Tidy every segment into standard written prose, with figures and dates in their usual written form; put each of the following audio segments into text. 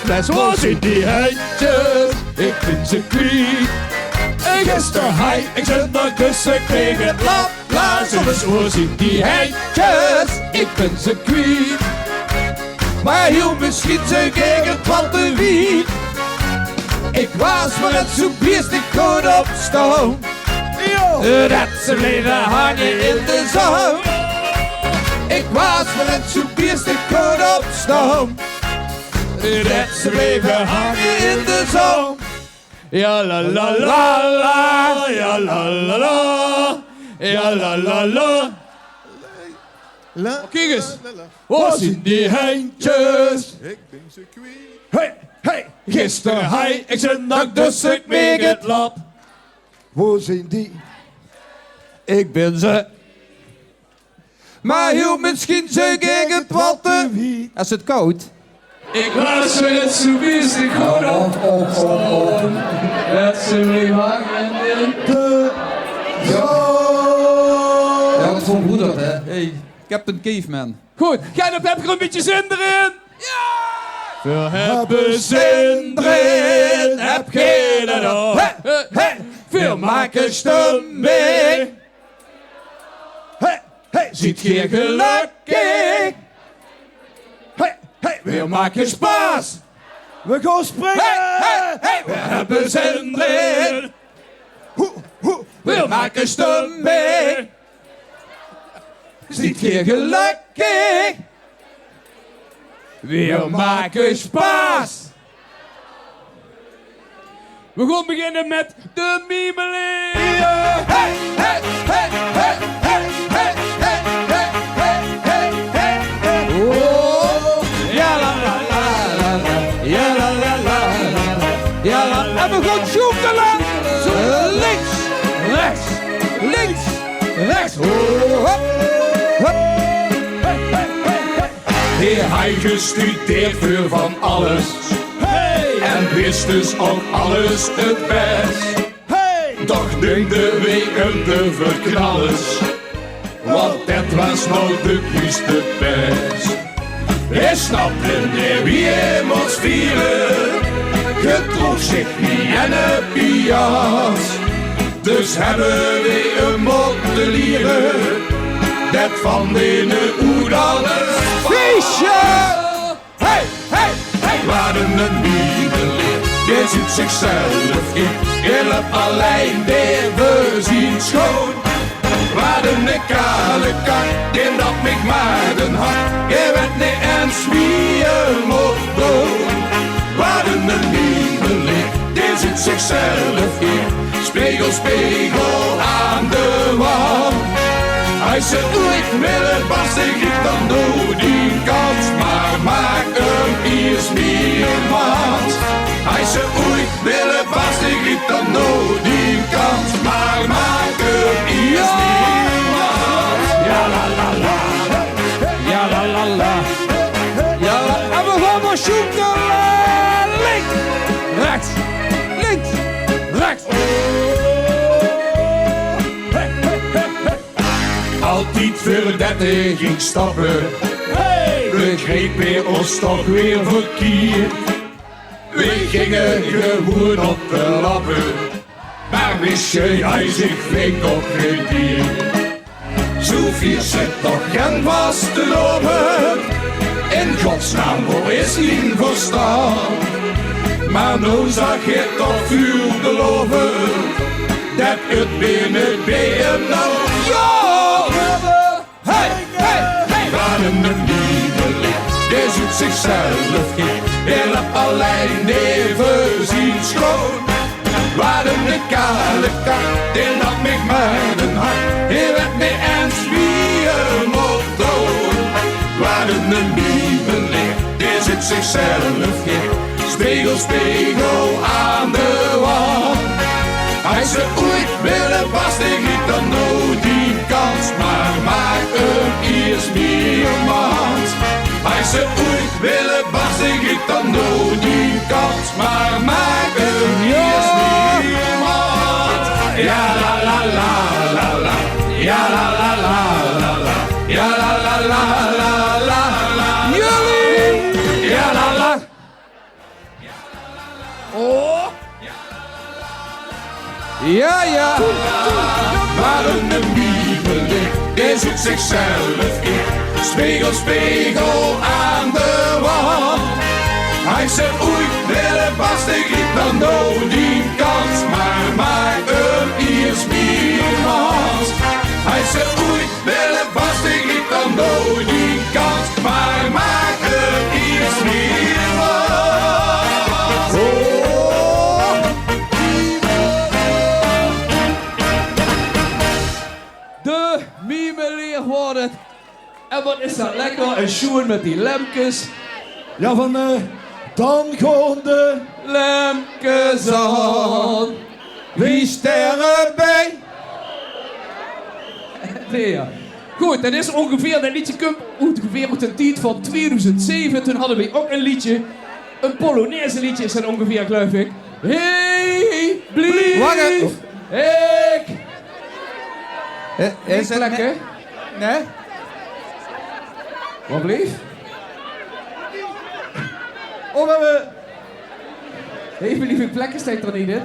fles. Waar zijn die heintjes? Ik vind ze kwijt. En gisteren hij, ik zit naar kussen, ik kreeg het laplazen. Dus waar zijn die heintjes? Ik vind ze kwijt. Maar heel misschien ze gingen wat te wiet. Ik was maar het zo biest, ik kon opstaan. Dat ze bleven hangen in de zon. Ik was maar het zo biest, ik kon opstaan. Dat ze bleven hangen in de zon. Ja la la la la, ja la la la, ja la la la. Kijk eens, waar zijn die heintjes? Ik ben ze kwijt. Hey, hey, gisteren hij, ik zit nog dus ik meeg het lap. Waar zijn die? Ik ben ze. Maar heel misschien ze gingen het wat te wie. Is het koud? Ik was met zo wist ik gewoon opstaan. Dat ze me hangen in de zon. Ja, wat voor een broeder, hè? Hey, Captain Caveman. Goed, Gennep, heb je er een beetje zin erin? Ja! We hebben zin erin, heb geen en al. Veel maken stem mee. Ziet geen gelukkig. We maken spaas. We gaan springen! We hebben zin erin. We maken stem mee. Ziet geen gelukkig. We maken spaas. We gaan beginnen met de mimeling. Hey, hey, hey, hey, hey, hey, hey, hey, hey, hey, hey. Oh, ja la la la la la, ja la la la la, ja la. En we gaan zoekelen. Links, rechts, links, rechts. Oh, hop, hop. Hey, hey, hey, hey. Hij gestudeerd voor van alles. En wist dus ook alles het best. Doch de weken te verknallers. Want dat was nou de juiste best. Hij snapte niet wie hij moest vieren. Gedroeg zich niet en een pias. Dus hebben we een moeten leren. Dat van de oedalers feestje. Hey, hey, hey. Waren een middeleer, die ziet zichzelf in. Heel op alleen, die we zien schoon. Waren een kale kak, die dat mij maar den hart. Je werd niet eens wie je mocht doen. Waren een middeleer, die ziet zichzelf in. Spiegel, spiegel aan de wand. Hij zei, ik wil het pas, ik dan doe die kans, maar maak hem eerst meer maat. Hij zei, ik wil het pas, ik dan doe die kans, maar maak hem eerst meer maat. Ja la la la, ja la la la, ja la. En we gaan maar zoeken, links, rechts, links, rechts. Altijd voor dat hij ging stappen, begreep hij ons toch weer verkeerd. We gingen gewoon op de lappen, maar wist je hij zich flink opgediend. Zoveel zit toch geen vast te lopen, in godsnaam voor is niet verstaan. Maar nou zag je toch veel beloven, dat het binnen bij hem nou ja. Hey, hey, hey. Waren een lieveling, die zoekt zichzelf in. Heel op alleen leven zien schoon. Waren een kale kak, die nam ik met een hart. Die werd me eens wie een motto. Waren een lieveling, die zoekt zichzelf in. Spiegel, spiegel aan de wand. Hij zei, ik wil het pas, ik niet dan nooit die kans, maar maak hem eerst meer maand. Hij zei, ik wil het pas, ik niet dan nooit die kans, maar maak hem eerst meer maand. Ja la la la la la, ja la la la la la, ja la la la la la la. Jullie! Ja la la. Ja, ja. Maar een miemeling, die zoekt zichzelf in. Spiegel, spiegel aan de wand. Hij zegt oei, de vaste griep dan nooit die kans. Maar maak hem eerst niemand. Hij zegt oei, de vaste griep dan nooit die kans. Maar maak hem eerst niemand. De mimeleer wordt het. En wat is dat lekker? Een schoen met die lempjes. Ja, van dan gewoon de... Lempjes aan. Wie sterren bij? Nee, ja. Goed, dat is ongeveer, dat liedje komt ongeveer uit een tijd van 2007. Toen hadden we ook een liedje. Een Polonaise liedje is dat ongeveer, geloof ik. Hey, blief. Wacht. Ik. Is het lekker? Nee? Wat blief? Oh, we hebben... Hey, lieve plekken staat er niet in.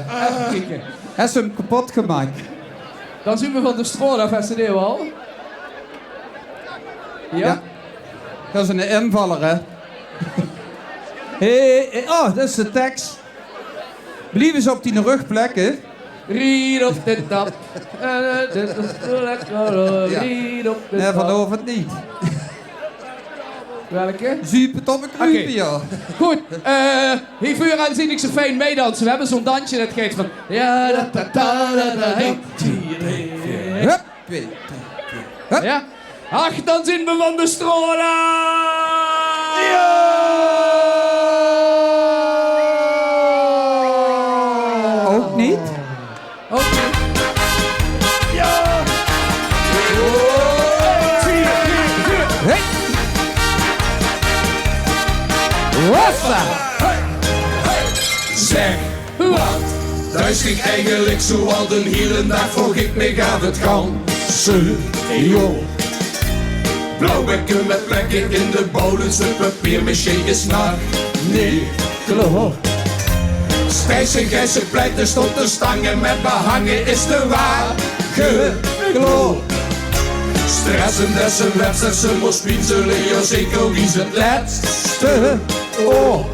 Even kijken. Hij is hem kapot gemaakt. Dan zien we van de stroom af, is het al. Ja. Dat is een invaller, hè? Hey, oh, dat is de tekst. Blijf eens op die rugplekken. Ried op de tap. Dit is zo lekker. Ried op de Nee, tap. vanaf het niet. Welke? Zuip het op een kruipje, ja. Goed, hier voor aan zie ik zo fijn meedansen. We hebben zo'n dansje dat geeft van... Ja, da, da, da, da, da, hey. Hup, 2, 3, Ja. Ach, dan zien we van de strola. Ook niet? Oké. Hey! Wassa! Zeg, wat? Thuis ging eigenlijk zo al de hele dag vroeg ik me gaat het ganse joh. Blauwbekken met plekken in de bodem, de papiermaché is naar Nico. Stijs en gijze pleiten stond de stangen met behangen is de wagen geloof. Stressen dessen wedstrijd, ze moest pinzelen, ja zeker wie is het laatste oh.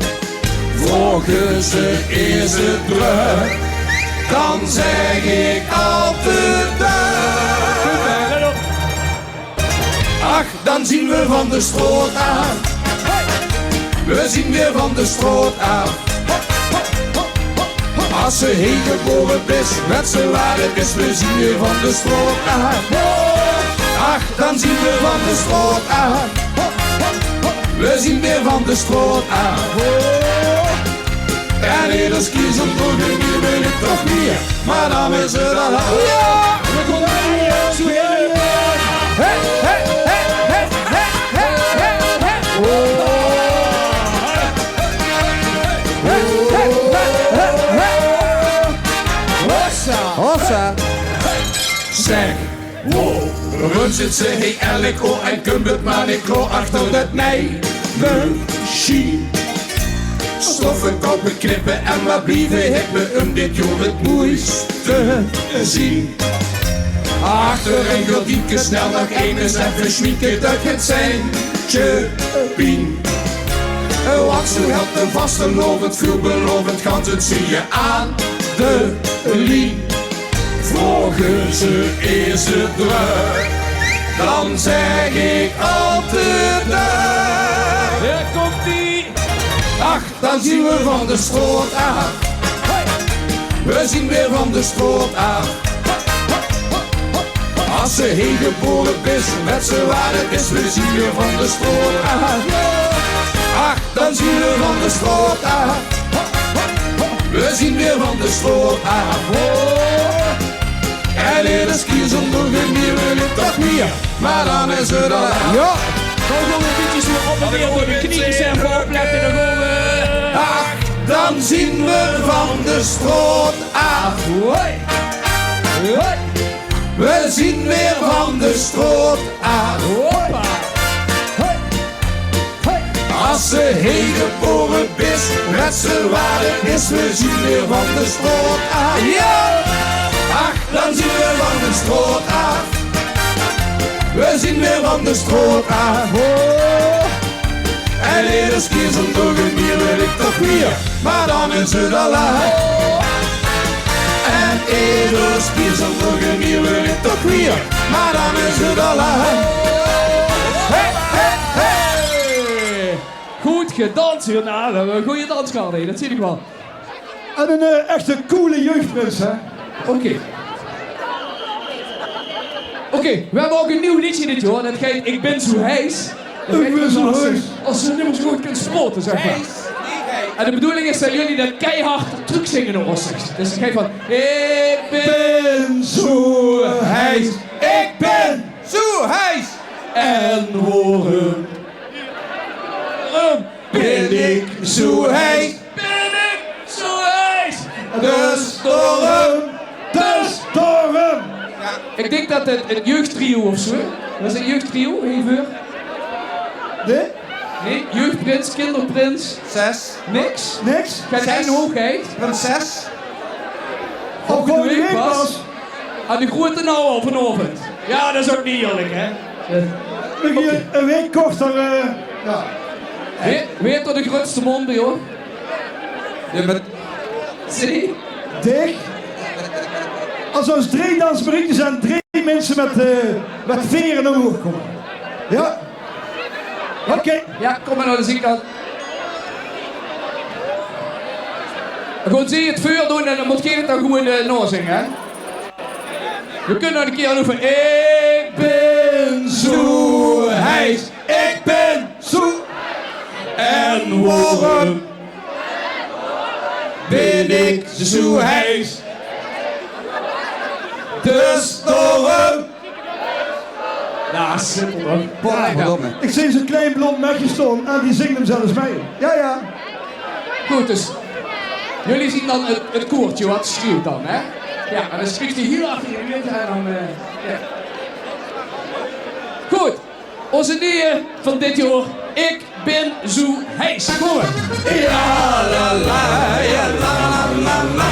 Volgen ze is het druk, dan zeg ik altijd duik. Ach, dan zien we van de stroot aan. We zien weer van de stroot aan. Als ze heen geboren is, met z'n waarde is, we zien weer van de stroot aan. Ach, dan zien we van de stroot aan. We zien weer van de stroot aan. En ieders kiezen voor de nieuwe wil ik toch meer. Maar dan is het al aan. Ja! We komen hier, Hey, hey, hey, hey, hey, hey, hey, hey. Hossa! Zeg, wow, run zit ze hey elko en kumbert maar ik klo achter het nee. Machine. Stoffen, kopen, knippen en maar blijven hippen om dit jong het mooiste zien. Achter een gordienke snel nog één eens even schmieken dat het zijn pien. Want zo helpt een vaste lovend, veelbelovend, gaat het zie je aan de lien. Volgen ze is het druk, dan zeg ik altijd duik. Hier komt die. Ach, dan zien we van de stroot af. We zien weer van de stroot af. Als ze heen geboren is, met z'n waarde is, we zien weer van de stroot af. Ach, dan zien we van de stroot af. We zien weer van de stroot af. En in de ski zonder genier wil ik toch meer, maar dan is het al aan. Ja! Gewoon een beetje zo op en weer door de knieën zijn voor opletten. Dan gaan we... Ach, dan zien we van de stroot af. Hoi. Hoi. We zien weer van de stroot af. Hoppa. Hoi. Hoi. Als Als ze heen is, met z'n waar het is, we zien weer van de stroot af. Ja! Ach, dan zien we van de stroot af. We zien weer van de stroot af. Oh. En iedere keer zo'n dogenbier wil ik toch weer, maar dan is het al laat. En iedere keer zo'n dogenbier wil ik toch weer, maar dan is het al laat. Hey, hey, hey! Goed gedanst hierna. We hebben een goede dans gehad, dat zie ik wel. En een echte coole jeugdprins, hè? Oké, we hebben ook een nieuw liedje dit jaar. Dat heet Ik ben zo hees. Ik ben zo hees. Als je nummers goed kunt spotten, zeg maar. En de bedoeling is dat jullie dat keihard terugzingen naar ons. Dus ik geef van... Ik ben zo hees. Ik ben zo hees. En waarom Ben ik zo hees. ben ik zo hees? De storm. De storm! Ik denk dat het een jeugdtrio of zo. Was het een jeugdtrio? Even. Nee? Nee, jeugdprins, kinderprins. 6. Niks. Niks? Geen Zes. één hoogheid. Prinses. Volgende week pas. Aan de grote nou al vanavond. Ja, dat is ook niet eerlijk, hè? Nog hier een week korter, ja. Weet wat de grootste monden, joh? Je bent... Zie? Dick. Als ons 3 dansberichtjes zijn 3 mensen met vingeren omhoog komen. Ja? Oké. Ja, kom maar naar de zijkant. Gewoon zie je het vuur doen en dan moet je het dan gewoon nazingen, hè? We kunnen nog een keer oefenen. Ik ben zo hees. Ik ben zo. En waarom ben ik zo hees? De storm. Ja, simpel hoor. Ik zie zo'n klein blond mekje staan en die zingt hem zelfs mee. Ja, ja. Goed, dus jullie zien dan het koortje wat schreeuwt dan, hè? Ja, en dan spreekt hij hier achter je wind en dan... ja. Goed, onze nieuwe van dit jaar. Ik ben zo hees. Kom maar. Ja la la, ja la la la la.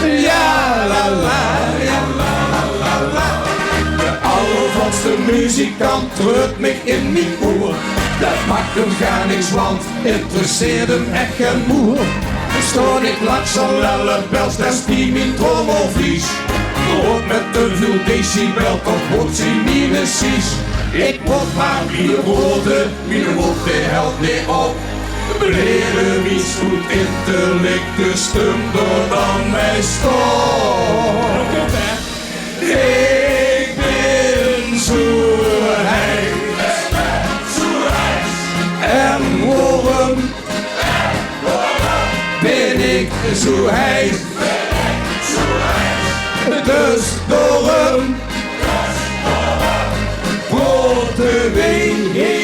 Ja la la, ja la la la la. De allervatste muzikant drukt me in mijn oor. Dat maakt hem gar niks, want interesseert hem echt geen moer. Stoor ik langs al lellebels, dan spie mijn trommelvlies. Ook met te veel decibel, toch wordt ze minesies. Ik moet maar wie rode, wie moet de held niet op. Brede wie goed intellect, stumder dan mij stoor. Ik ben zo hees. En waarom ben ik zo hees? De storm. Broden wij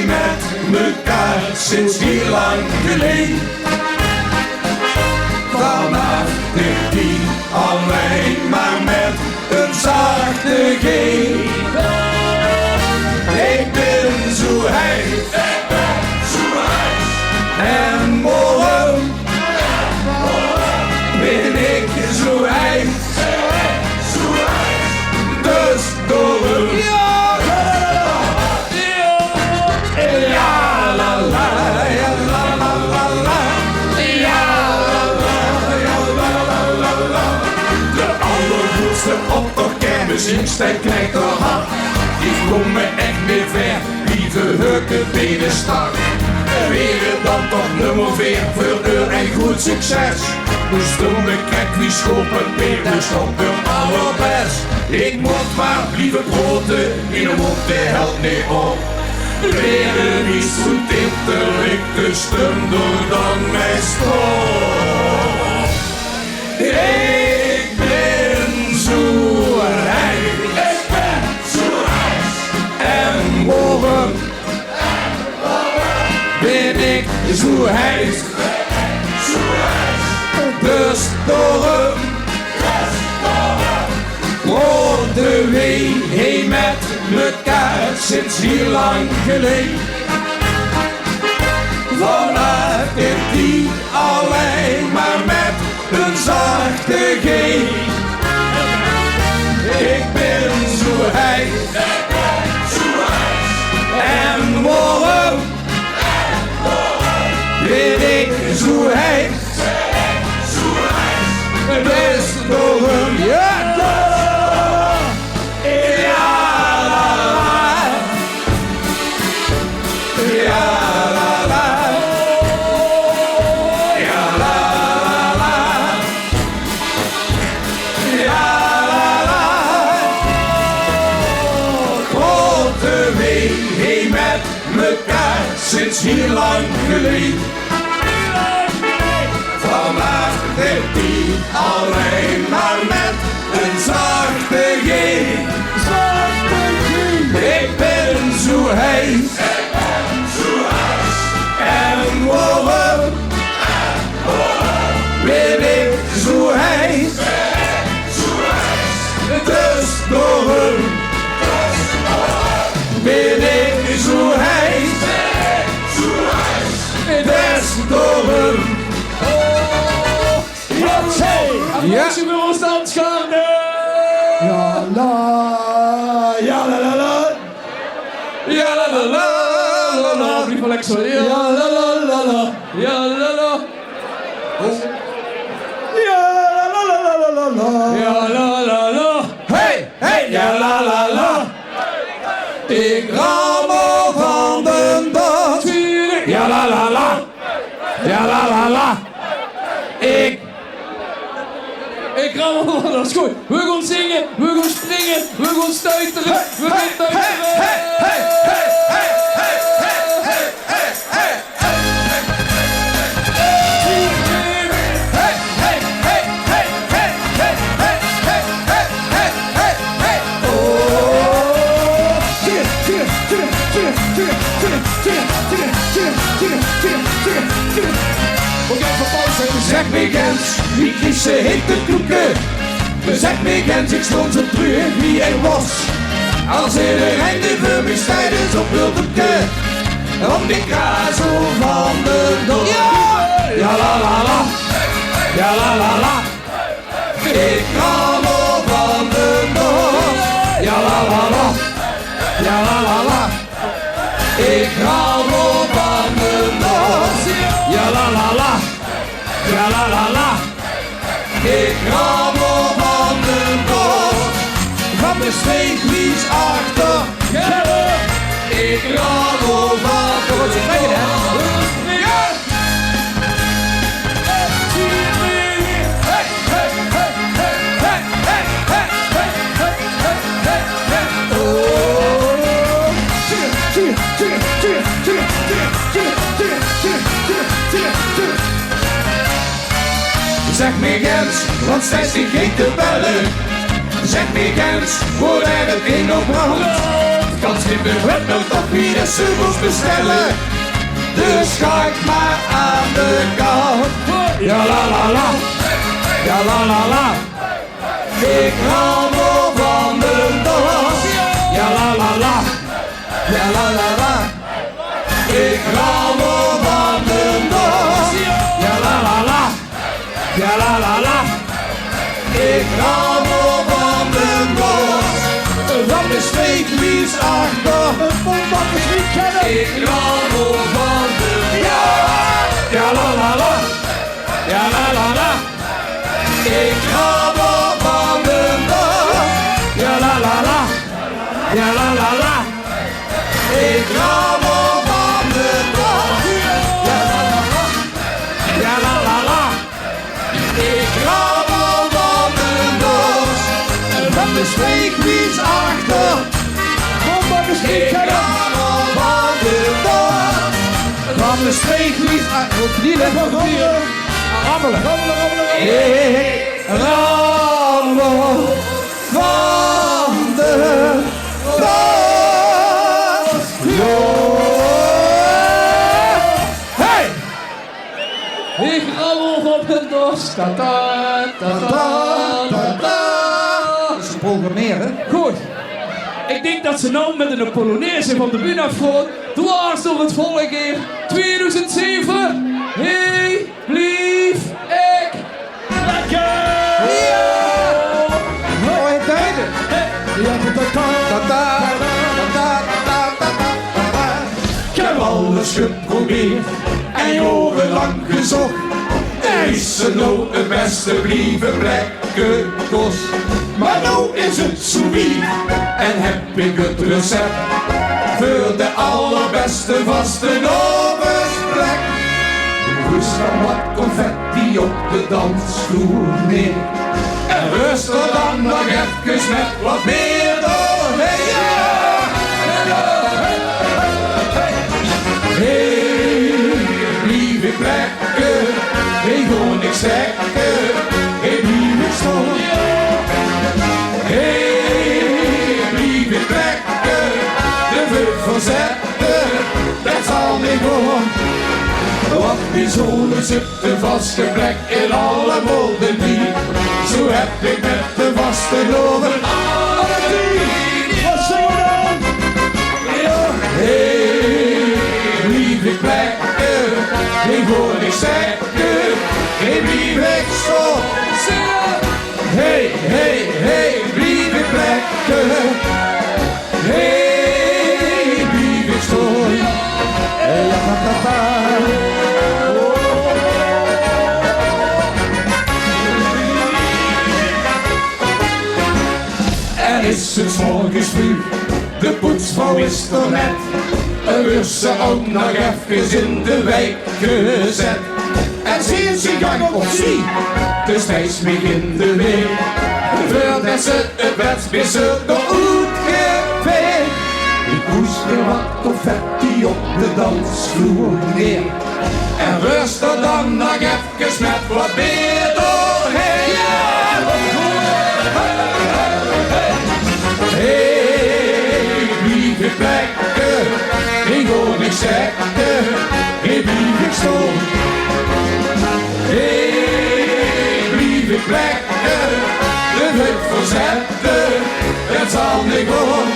met mekaar sinds heel lang geleden. Vanaf de 10 alleen maar met een zachte G. Ik ben zo hees. En morgen ben ik zo hees. De storm. Op de kermis in Stijn krijgt de hart. Die komen echt weer ver, lieve heuken bij de start. Weer dan toch nummer 4 voor uur en goed succes. Dus toen bekijkt wie schoppen weer, dus op de allerbest. Ik moet maar lieve broden, in de mond de held niet op. Leren niet goed intellect, de stumder dan mij stoor. Ik ben zo rijk. Ik ben zo rijk. En morgen ben ik zo hees. De storm. Rode wee heen met mekaar sinds heel lang geleden. Vanaf geen. Ik ben zo heet. En waarom ben ik zo heet? Het is door hem, ja. Sinds heel lang geleden. Vandaag heeft hij alleen maar met een zachte G. Ik ben zo heet. En waarom ben ik zo heet? Dus door hem ben ik zo heet. Des door hem. Ja, je wil ons dan schande. Ja la, ja la la la. Ja la la la la la. Blijf maar lekker zo. Ja la la la la. Ja la la. Ja la la la la la. Ja la la la. Hey, hey, ja la la la. Ik rammel van de dag. Ja la la la. Ja la la la. Ik rammel van, dat is goed. We gaan zingen, we gaan springen, we gaan stuiteren, we gaan stuiteren. Zeg me Gens, wie Griekse heet de kloeken. Zeg me Gens, ik stond zo terug wie hij was. Als iedereen de vermis tijdens op wil doeken. Om die kazo van de dood. Ja la la la, ja la la la. Ik rammel van de dood. Ja la la la, ja la la la. Ik rammel van de dood. Ja la la la. Ja la la la, ik rammel van de boot, van de streeklies achter. Ik rammel van de boot. Zeg me Gens, want steeds die ging te bellen. Zeg me Gens, voor er het in op brand. Kan schipper het nog op wie de subbels bestellen. Dus ga ik maar aan de kant. Ja la la la, ja la la la. Ik rammel van de dag. Ja la la la, ja la la la. Ik rammel van de dag. Ja la la la. Ja la la la, ik rammel van de bos, van de streeklies achter, een volwassen kennen. Ik rammel van de ja la la la, ja la la la. Ik rammel van de bos, ja la la la, ja la la la. Ik rammel van de bos, ja la la la, ja la la la. Ik rammel van de doos, van de streeklies achter. Ik rammel van de doos, van de streeklies achter. Die ligt nog hier. Rammelen. Ik rammel van de doos. Hey! Ik rammel van de dos. Ta ta ta ta ta ta. Dat is programmeren. Goed. Ik denk dat ze nou met een Polonaise van de bühne afgaan. Dwars door het volk hier. 2007. Hey, blief ik lekker. geprobeerd en jaren lang gezocht. Is er nou het beste blijven plekken kost. Maar nou is het sous-vide en heb ik het recept voor de allerbeste vaste ovensplek. Rust dan wat confetti op de dansvloer neer. En rust er dan nog even met wat meer doorheen. Hey, lieve plekken, ik wil niks zeggen, ik lieve stom. Hey, lieve plekken, de vlucht van zetten, dat zal niet gewoon. Wat bijzonder zit de vaste plek in alle molden die. Zo heb ik met de vaste loven alle tien. Wat zingen we dan? Ja. Hey, lieve plekken, ik hoor niks zeggen, ik blijf ik zo zingen. Hey, hey, hey, lieve plekken, hey, blijf ik zo. Hey, ja, pa, pa, pa. Is het 's morgens vroeg, de poetsvrouw is er net. En wordt ze ook nog even in de wijk gezet. En zien ze gang op zie, dus hij smeek in de week. Voordat ze het bed missen door uitgeveegd. Ik poes weer wat confetti op de dansvloer neer. En rust er dan nog even met wat meer doorheen. Hey, lieve plekken, ik hoor niks zeggen, ik blijf ik stom. Hey, lieve plekken, de vlucht verzetten, het zal niet gewoon.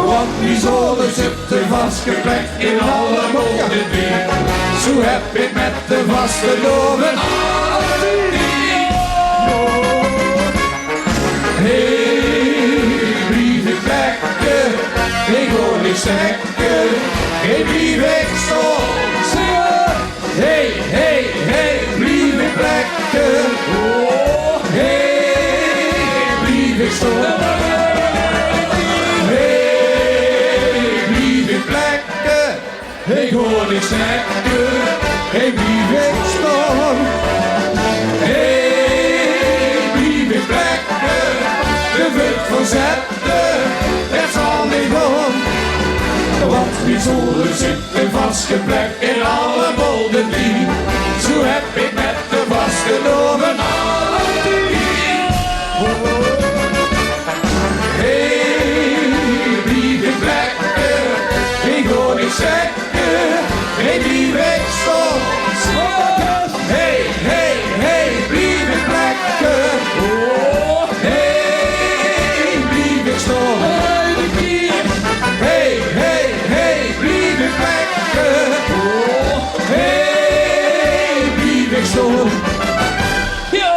Want die zolen zitten vastgeplekt in alle monden weer. Zo heb ik met de vaste loven alle tien. Ik hoor niks zeggen, ik blijf ik zo zingen. Hey, hey, hey, blijf ik plekken. Oh, hey, blijf ik zo. Hey, blijf ik plekken. Ik hoor niks zeggen, ik blijf ik zo. Hey, blijf ik plekken. De vlucht van zetten, het zal niet gewoon. Want die zolen zitten vastgeplekt in alle molden die. Zo heb ik met de vaste loven alle tien. Hey, blijf ik plekken, ik hoor niks zeggen, ik blijf ik zo. Hey, hey, hey, blijf ik plekken. Oh, hey, blijf ik zo. Hey, hey, hey, blijf ik plekken. Oh, hey, blijf ik zo. Yo!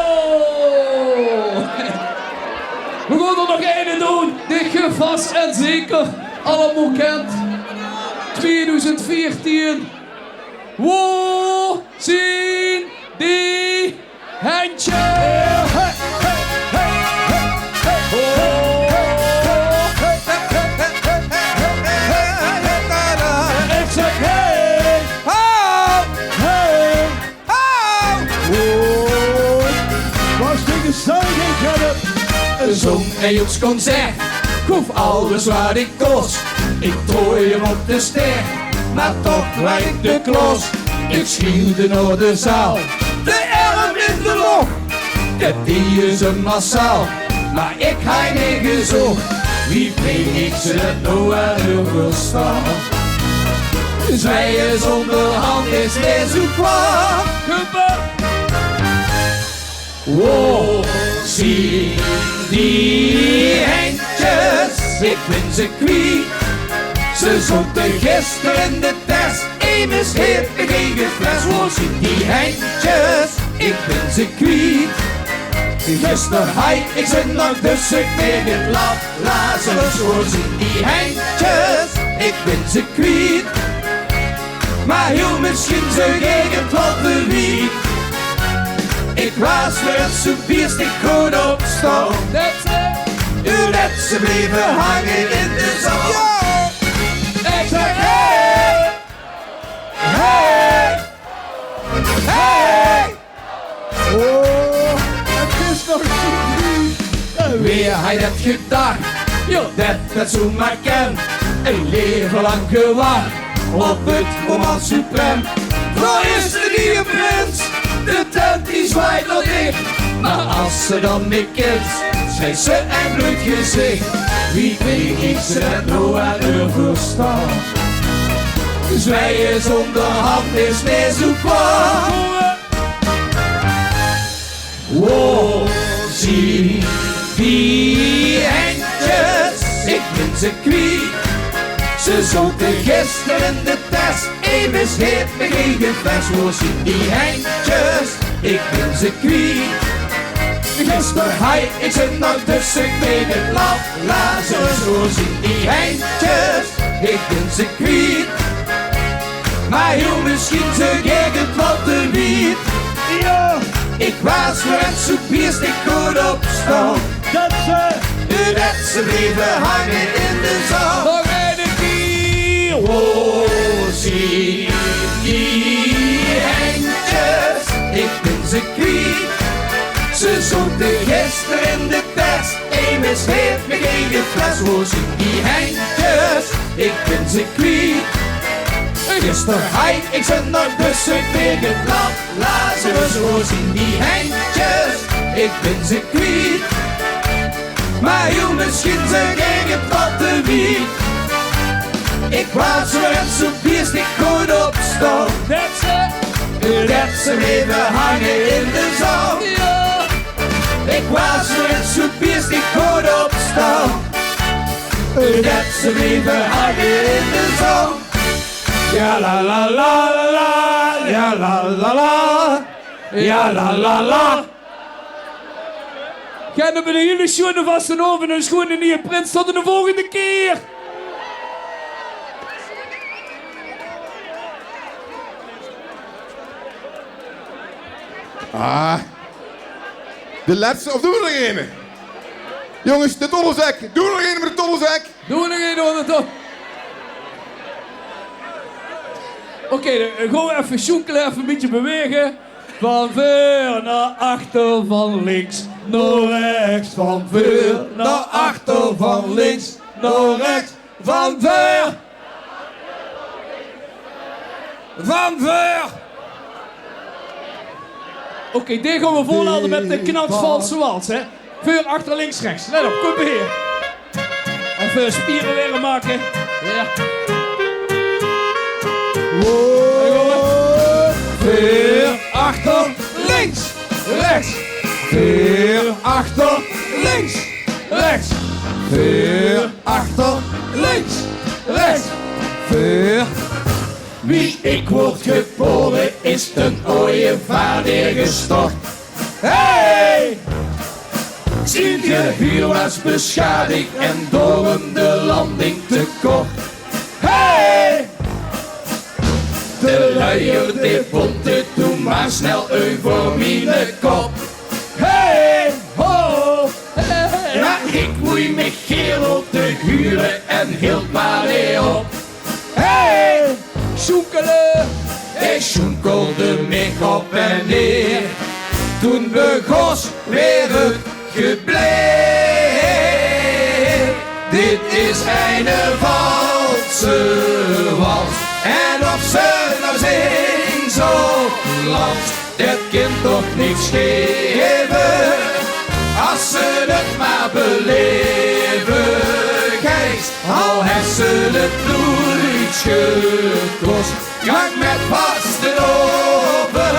We gaan er nog één doen, die je vast en zeker allemaal kent. 2014. Wo zien die handjes? Ik zeg hey, ho, hey, ho. Was dit een zang, Gennep? Een zong en ons concert, ik hoef alles wat ik kost. Ik trooi hem op de ster, maar toch lijkt de klos. Ik schielde naar de zaal, de arm in de lucht. De die is een massaal, maar ik ga niet gezocht. Wie breng ik ze dat nou aan overstaan? Zij zonder hand is niet zo kwaad. Wow, zie die handjes, ik ben ze kwijt. Ze zochten gisteren in de test, één is heer, de gege fles. Wow, zie die handjes, ik ben ze kwijt. Gisteren hij, ik zit nog dus ik ben in laat Lazarus. Wow, zie die handjes, ik ben ze kwijt. Maar heel misschien zeg ik het wat te wie. Ik was weer zo bierst ik goed opstaan. Dat ze bleven hangen in de zon. Ik zeg hey, hey, hey. Oh, het is nog niet. Wie had het gedacht, joh, dat het zo maar kan. Een leven lang gewacht op het moment suprem. Waar is de nieuwe prins? De tent die zwaait nog dicht. Maar als ze dan niet kent, schreef ze en bloed gezicht. Wie weet ik ze het nou aan haar verstaan? Zwijgen zonder hand is niet zo kwaad. Wow, zie die eindjes, ik ben ze kwijt. Ze zochten gisteren in de test, even scheep me geen gevest. Hoe zien die eindjes, ik ben ze kwijt. Gisteren hij, ik zit nog tussen met het laf lazen. Zo zien die eindjes, ik ben ze kwijt. Maar heel misschien zeg ik het wat te wiet. Ja, Ik was weer zo bierst ik goed opstaan. dat ze bleven hangen in de zon. Nog een keer. Oh, zie die eindjes, ik ben ze kwijt. Ze zochten gisteren in de test, Emus heeft me geen fles. Oh, zie die eindjes, ik ben ze kwijt. Gisteren hij, ik zit nog tussen tegen het land. Lazarus, hoe zien die eindjes, ik ben ze kwijt. Maar heel misschien zeg ik het wat te wiet. Ik was er en zo bierst ik goed opstaan. Dat ze bleven hangen in de zon. Ik was er en zo bierst ik goed opstaan. Dat ze bleven hangen in de zon. Ja la la la la, ja la la la, ja la la la. Ga dan met een hele schoenen vast en over en schoenen in je prins tot de volgende keer. Ah. De laatste, of doen we er nog een? Jongens, de Toddezèk. Doe er nog een met de Toddezèk. Doe er nog één door de top. Oké, dan gaan we even sjoekelen, even een beetje bewegen. Van voor naar achter, van links naar rechts. Van voor naar achter, van links naar rechts. Van voor. Van voor. Oké, dit gaan we volhouden met de knatsvalse wals, hè. Voor, achter, links, rechts. Let op, kom hier. Even spieren weer maken. Ja. Voor, achter, links, rechts. Voor, achter, links, rechts. Voor, achter, links, rechts. Voor. Wie ik word geboren is een ooievaar neergestort. Hey! Zijn gehuur was beschadigd en door hem de landing te kort. Hey! De luier die vond het toen maar snel voor mijn kop. Hey! Ho! Hey! Maar ik moei me geel op de huren en hield maar niet op. Hey! Sjoekelen. Ik sjoekelde me op en neer. Toen begon weer het gebleed. Dit is een valse wals. En of ze nou zingt zo land, dat kind toch niks geven. Als ze het maar beleven. Geest, al heeft ze het bloed gekost. Gang met vaste open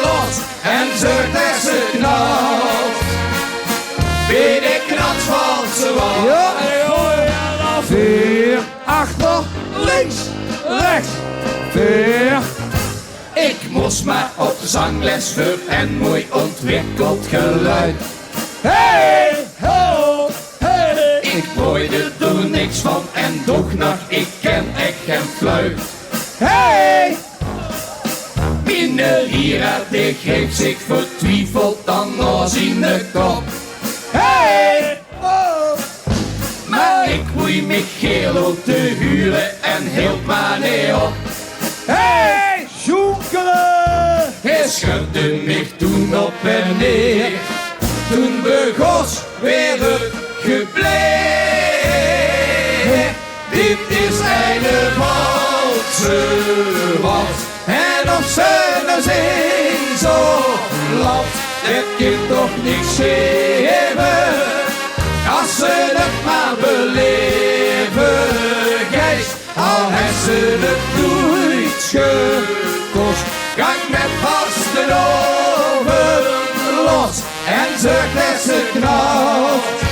los en zorg dat ze knalt. Bij de knatsvalse wal. Ja. Veer, achter, links, rechts. Veer. Ik moest maar op zangles voor en mooi ontwikkeld geluid. Hey, ho, hey. Ik gooide er niks van en toch nog, ik ken echt geen fluit. Hey! Minder hier die geeft zich vertwijfeld dan nog in de kop. Hey! Maar ik moet me geel te huren en hield maar niet op. Hey! Zoekelen! Hij schudde me toen op en neer. Toen begon weer het gebleef. Dit is een valse wals. En of ze nou zin zo lacht, het kind toch niks geven. Als ze het maar beleven, geest, al heeft ze het nooit gekost. Gang met vaste oven los en zorg dat ze knapt.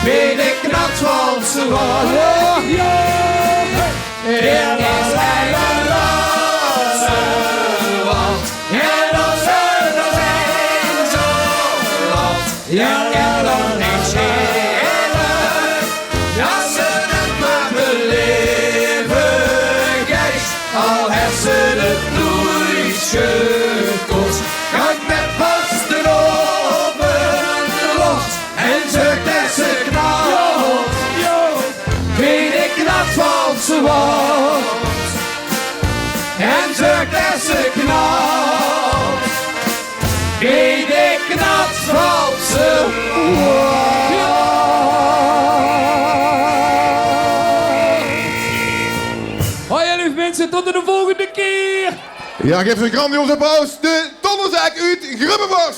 Bij de knapsvalse was. Er is een roze wals. En als ze nog zijn zo lacht, ja, kan dan niks schelen. Als ze het maar beleven, geest, al heeft ze het nooit gekost. Gang met vaste oven los en zorg dat ze knapt. Bij de knapsvalse wals. En zorg dat ze knapt. Bij de knapsvalse Hoi lieve mensen, tot de volgende keer! Ja, geef ze een grandioos applaus. De Toddezèk uit Gommans.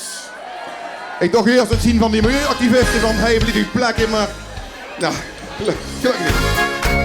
Ik toch eerst het zien van die milieuactivisten van hij heeft die plekje, maar... Nou, gelukkig niet.